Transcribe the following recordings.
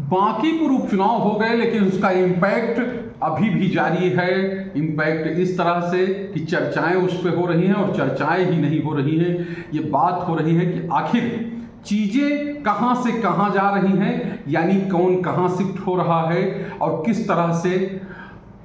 बांकीपुर उपचुनाव हो गए, लेकिन उसका इम्पैक्ट अभी भी जारी है। इम्पैक्ट इस तरह से कि चर्चाएं उस पर हो रही हैं, और चर्चाएं ही नहीं हो रही हैं, ये बात हो रही है कि आखिर चीज़ें कहाँ से कहाँ जा रही हैं, यानी कौन कहाँ शिफ्ट हो रहा है और किस तरह से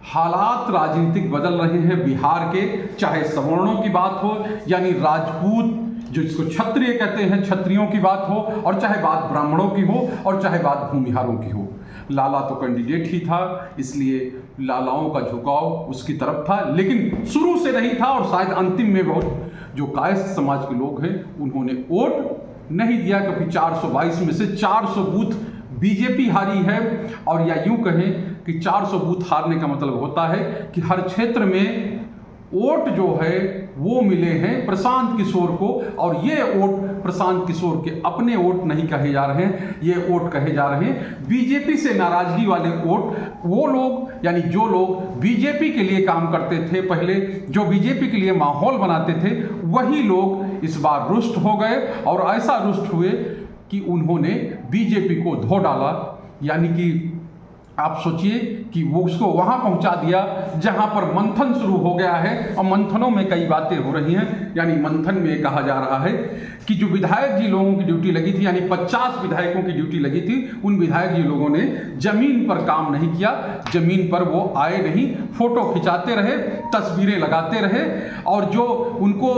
हालात राजनीतिक बदल रहे हैं बिहार के। चाहे सवर्णों की बात हो, यानी राजपूत जो इसको क्षत्रिय कहते हैं, क्षत्रियों की बात हो, और चाहे बात ब्राह्मणों की हो, और चाहे बात भूमिहारों की हो। लाला तो कैंडिडेट ही था, इसलिए लालाओं का झुकाव उसकी तरफ था, लेकिन शुरू से नहीं था, और शायद अंतिम में बहुत जो कायस्थ समाज के लोग हैं उन्होंने वोट नहीं दिया, क्योंकि 422 में से 400 बूथ बीजेपी हारी है। और या यूं कहें कि 400 बूथ हारने का मतलब होता है कि हर क्षेत्र में वोट जो है वो मिले हैं प्रशांत किशोर को, और ये वोट प्रशांत किशोर के अपने वोट नहीं कहे जा रहे हैं, ये वोट कहे जा रहे हैं बीजेपी से नाराजगी वाले वोट। वो लोग, यानी जो लोग बीजेपी के लिए काम करते थे पहले, जो बीजेपी के लिए माहौल बनाते थे, वही लोग इस बार रुष्ट हो गए, और ऐसा रुष्ट हुए कि उन्होंने बीजेपी को धो डाला। यानी कि आप सोचिए कि वो उसको वहाँ पहुँचा दिया जहाँ पर मंथन शुरू हो गया है, और मंथनों में कई बातें हो रही हैं। यानी मंथन में कहा जा रहा है कि जो विधायक जी लोगों की ड्यूटी लगी थी, यानी 50 विधायकों की ड्यूटी लगी थी, उन विधायक जी लोगों ने जमीन पर काम नहीं किया, जमीन पर वो आए नहीं, फोटो खिंचाते रहे, तस्वीरें लगाते रहे, और जो उनको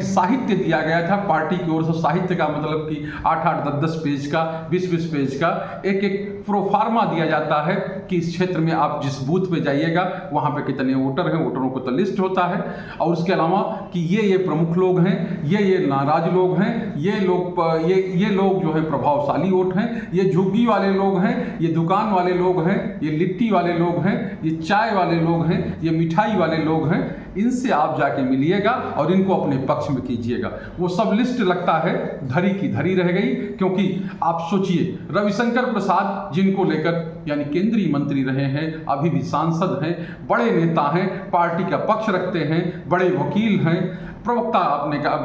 साहित्य दिया गया था पार्टी की ओर से, साहित्य का मतलब कि 8-8, 10-10 पेज का, 20-20 पेज का एक प्रोफार्मा दिया जाता है कि इस क्षेत्र में आप जिस बूथ पे जाइएगा वहाँ पे कितने वोटर हैं, वोटरों को तो लिस्ट होता है, और उसके अलावा कि ये प्रमुख लोग हैं, ये नाराज लोग हैं, ये लोग जो है प्रभावशाली वोट हैं, ये झुग्गी वाले लोग हैं, ये दुकान वाले लोग हैं, ये लिट्टी वाले लोग हैं, ये चाय वाले लोग हैं, ये मिठाई वाले लोग हैं। इनसे आप जाके मिलिएगा और इनको अपने पक्ष में कीजिएगा। वो सब लिस्ट लगता है धरी की धरी रह गई, क्योंकि आप सोचिए रविशंकर प्रसाद जिनको लेकर यानी केंद्रीय मंत्री रहे हैं, अभी भी सांसद हैं, बड़े नेता हैं, पार्टी का पक्ष रखते हैं, बड़े वकील हैं, प्रवक्ता,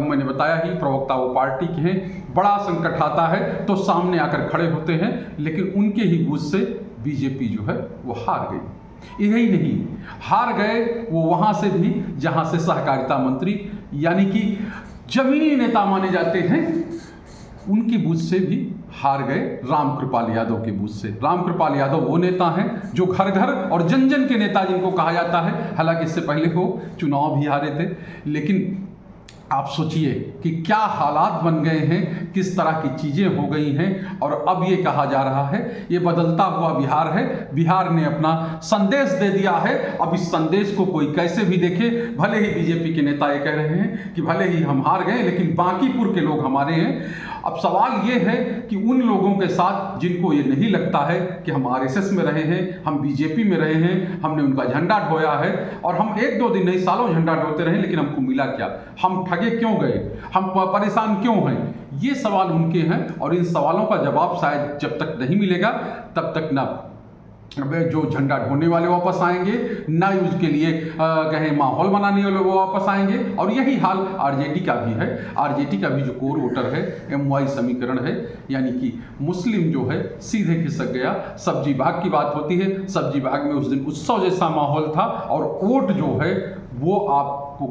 मैंने बताया ही प्रवक्ता वो पार्टी के हैं। बड़ा संकट आता है तो सामने आकर खड़े होते हैं, लेकिन उनके ही बूथ से बीजेपी जो है वो हार गई। यही नहीं, हार गए वो वहाँ से भी जहाँ से सहकारिता मंत्री यानी कि जमीनी नेता माने जाते हैं, उनकी बूथ से भी हार गए, रामकृपाल यादव के बूथ से। रामकृपाल यादव वो नेता हैं जो घर घर और जन जन के नेता जिनको कहा जाता है, हालांकि इससे पहले वो चुनाव भी हारे थे। लेकिन आप सोचिए कि क्या हालात बन गए हैं, किस तरह की चीज़ें हो गई हैं, और अब ये कहा जा रहा है ये बदलता हुआ बिहार है, बिहार ने अपना संदेश दे दिया है। अब इस संदेश को कोई कैसे भी देखे, भले ही बीजेपी के नेता ये कह रहे हैं कि भले ही हम हार गए लेकिन बांकीपुर के लोग हमारे हैं। अब सवाल ये है कि उन लोगों के साथ जिनको ये नहीं लगता है कि हम आरएसएस में रहे हैं, हम बीजेपी में रहे हैं, हमने उनका झंडा ढोया है, और हम 1-2 दिन नहीं सालों झंडा ढोते रहे, लेकिन हमको मिला क्या, हम ठगे क्यों गए, हम परेशान क्यों हैं, ये सवाल उनके हैं। और इन सवालों का जवाब शायद जब तक नहीं मिलेगा तब तक ना जो झंडा ढोने वाले वापस आएंगे, ना उसके लिए कहें माहौल बनाने वाले वो वापस आएंगे। और यही हाल आरजेडी का भी है। आरजेडी का भी जो कोर वोटर है MY समीकरण है, यानी कि मुस्लिम जो है सीधे खिसक गया। सब्जी बाग की बात होती है, सब्जी बाग में उस दिन उत्सव जैसा माहौल था, और वोट जो है वो आपको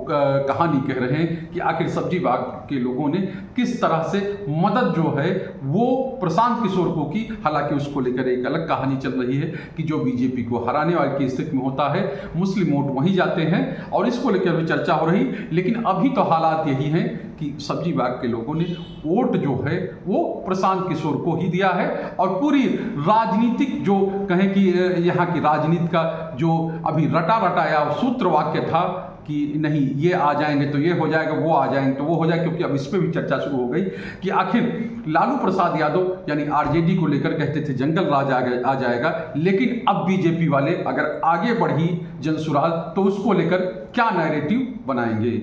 कहानी कह रहे हैं कि आखिर सब्जी बाग के लोगों ने किस तरह से मदद जो है वो प्रशांत किशोर को की। हालांकि उसको लेकर एक अलग कहानी चल रही है कि जो बीजेपी को हराने वाली की स्थिति में होता है, मुस्लिम वोट वहीं जाते हैं, और इसको लेकर भी चर्चा हो रही। लेकिन अभी तो हालात यही हैं कि सब्जी बाग के लोगों ने वोट जो है वो प्रशांत किशोर को ही दिया है। और पूरी राजनीतिक जो कहें कि यहाँ की राजनीति का जो अभी रटाया सूत्र वाक्य था कि नहीं ये आ जाएंगे तो ये हो जाएगा, वो आ जाएंगे तो वो हो जाएगा, क्योंकि अब इस पर भी चर्चा शुरू हो गई कि आखिर लालू प्रसाद यादव यानी आरजेडी को लेकर कहते थे जंगल राज आ जाएगा, लेकिन अब बीजेपी वाले अगर आगे बढ़ी जनसुराज तो उसको लेकर क्या नैरेटिव बनाएंगे।